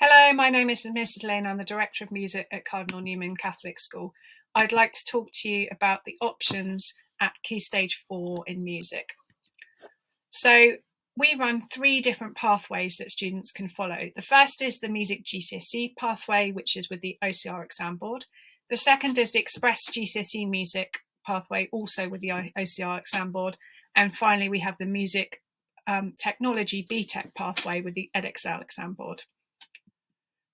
Hello, my name is Mrs. Lane. I'm the Director of Music at Cardinal Newman Catholic School. I'd like to talk to you about the options at Key Stage 4 in music. So we run three different pathways that students can follow. The first is the Music GCSE pathway, which is with the OCR exam board. The second is the Express GCSE Music pathway, also with the OCR exam board. And finally, we have the Music Technology BTEC pathway with the Edexcel exam board.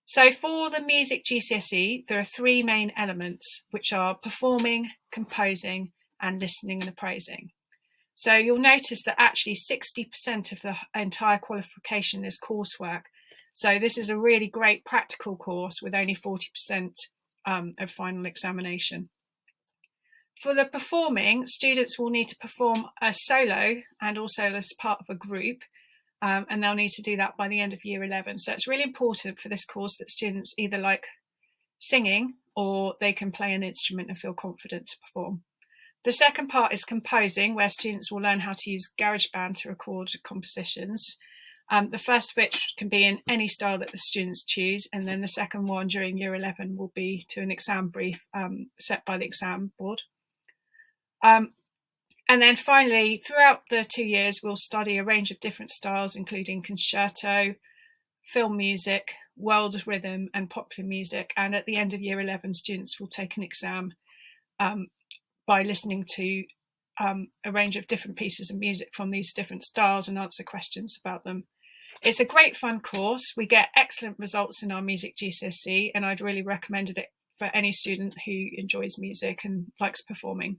So for the Music GCSE, there are three main elements, which are performing, composing, and listening and appraising. So you'll notice that actually 60% of the entire qualification is coursework. So this is a really great practical course with only 40% of final examination. For the performing, students will need to perform a solo and also as part of a group. And they'll need to do that by the end of year 11. So it's really important for this course that students either like singing or they can play an instrument and feel confident to perform. The second part is composing, where students will learn how to use GarageBand to record compositions. The first of which can be in any style that the students choose, and then the second one during year 11 will be to an exam brief set by the exam board. And then finally, throughout the 2 years, we'll study a range of different styles, including concerto, film music, world rhythm, and popular music. And at the end of year 11, students will take an exam by listening to a range of different pieces of music from these different styles and answer questions about them. It's a great fun course. We get excellent results in our Music GCSE, and I'd really recommend it for any student who enjoys music and likes performing.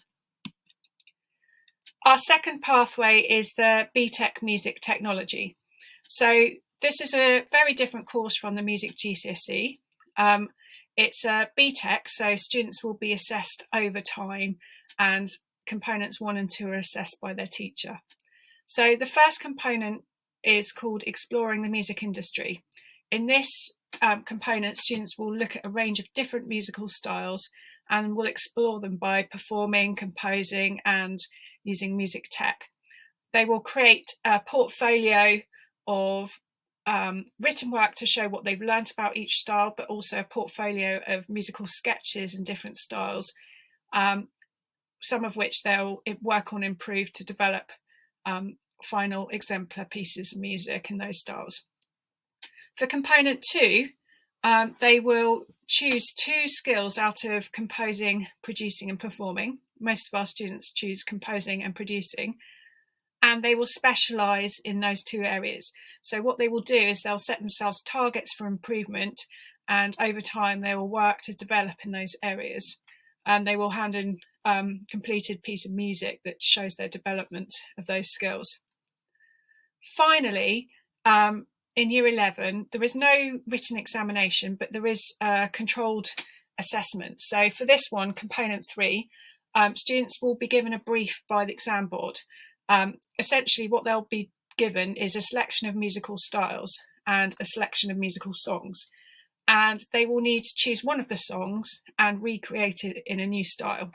Our second pathway is the BTEC Music Technology. So this is a very different course from the Music GCSE. It's a BTEC, so students will be assessed over time and components 1 and 2 are assessed by their teacher. So the first component is called Exploring the Music Industry. In this component, students will look at a range of different musical styles and will explore them by performing, composing, and using music tech. They will create a portfolio of written work to show what they've learnt about each style, but also a portfolio of musical sketches in different styles, some of which they'll work on improve to develop final exemplar pieces of music in those styles. For component 2, they will choose 2 skills out of composing, producing, and performing. Most of our students choose composing and producing, and they will specialise in those 2 areas. So what they will do is they'll set themselves targets for improvement, and over time they will work to develop in those areas. And they will hand in completed piece of music that shows their development of those skills. Finally, in year 11, there is no written examination, but there is a controlled assessment. So for this one, component 3, students will be given a brief by the exam board. Essentially, what they'll be given is a selection of musical styles and a selection of musical songs. And they will need to choose one of the songs and recreate it in a new style.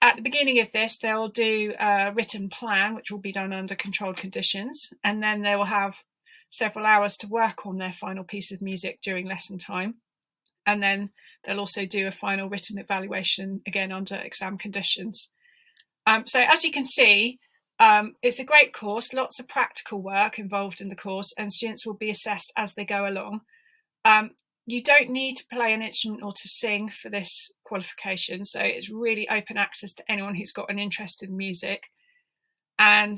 At the beginning of this, they'll do a written plan, which will be done under controlled conditions, and then they will have several hours to work on their final piece of music during lesson time. And then they'll also do a final written evaluation, again under exam conditions. So as you can see, it's a great course, lots of practical work involved in the course, and students will be assessed as they go along. You don't need to play an instrument or to sing for this qualification, so it's really open access to anyone who's got an interest in music, and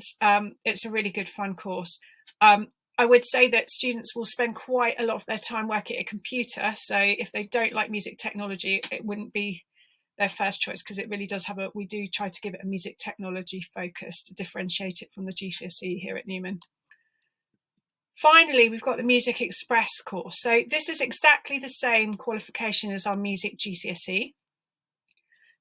it's a really good fun course. I would say that students will spend quite a lot of their time working at a computer, so if they don't like music technology, it wouldn't be their first choice, because it really does have we do try to give it a music technology focus to differentiate it from the GCSE here at Newman. Finally, we've got the Music Express course. So this is exactly the same qualification as our Music GCSE,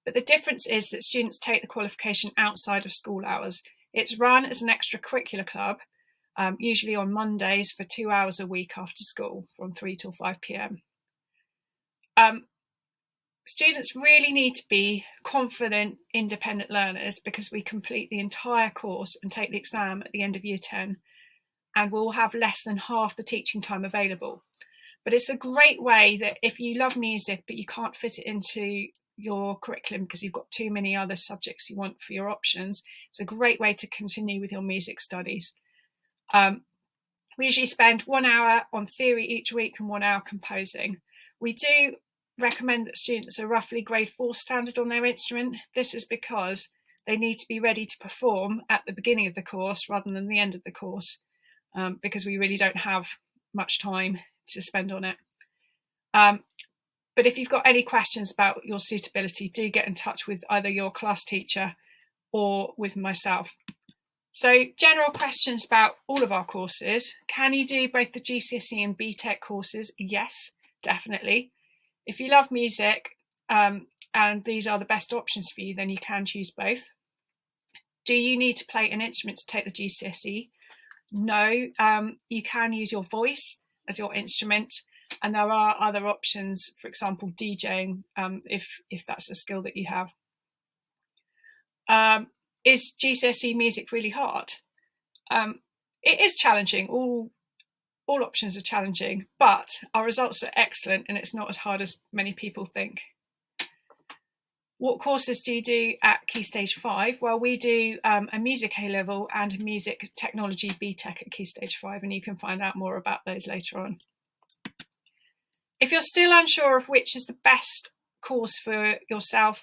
but the difference is that students take the qualification outside of school hours. It's run as an extracurricular club, usually on Mondays for 2 hours a week after school from 3 till 5 p.m. Students really need to be confident, independent learners, because we complete the entire course and take the exam at the end of year 10. and we'll have less than half the teaching time available. But it's a great way that if you love music but you can't fit it into your curriculum because you've got too many other subjects you want for your options, it's a great way to continue with your music studies. We usually spend 1 hour on theory each week and 1 hour composing. We do recommend that students are roughly grade 4 standard on their instrument. This is because they need to be ready to perform at the beginning of the course rather than the end of the course, because we really don't have much time to spend on it. But if you've got any questions about your suitability, do get in touch with either your class teacher or with myself. So general questions about all of our courses. Can you do both the GCSE and BTEC courses? Yes, definitely. If you love music and these are the best options for you, then you can choose both. Do you need to play an instrument to take the GCSE? No, you can use your voice as your instrument, and there are other options, for example, DJing, if that's a skill that you have. Is GCSE music really hard? It is challenging. All options are challenging, but our results are excellent and it's not as hard as many people think. What courses do you do at Key Stage 5? Well, we do a music A-level and a music technology BTEC at Key Stage 5, and you can find out more about those later on. If you're still unsure of which is the best course for yourself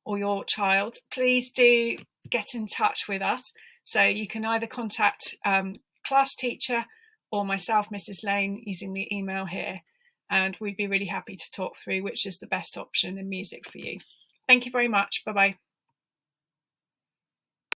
or your child, please do get in touch with us. So you can either contact class teacher or myself, Mrs. Lane, using the email here, and we'd be really happy to talk through which is the best option in music for you. Thank you very much. Bye-bye.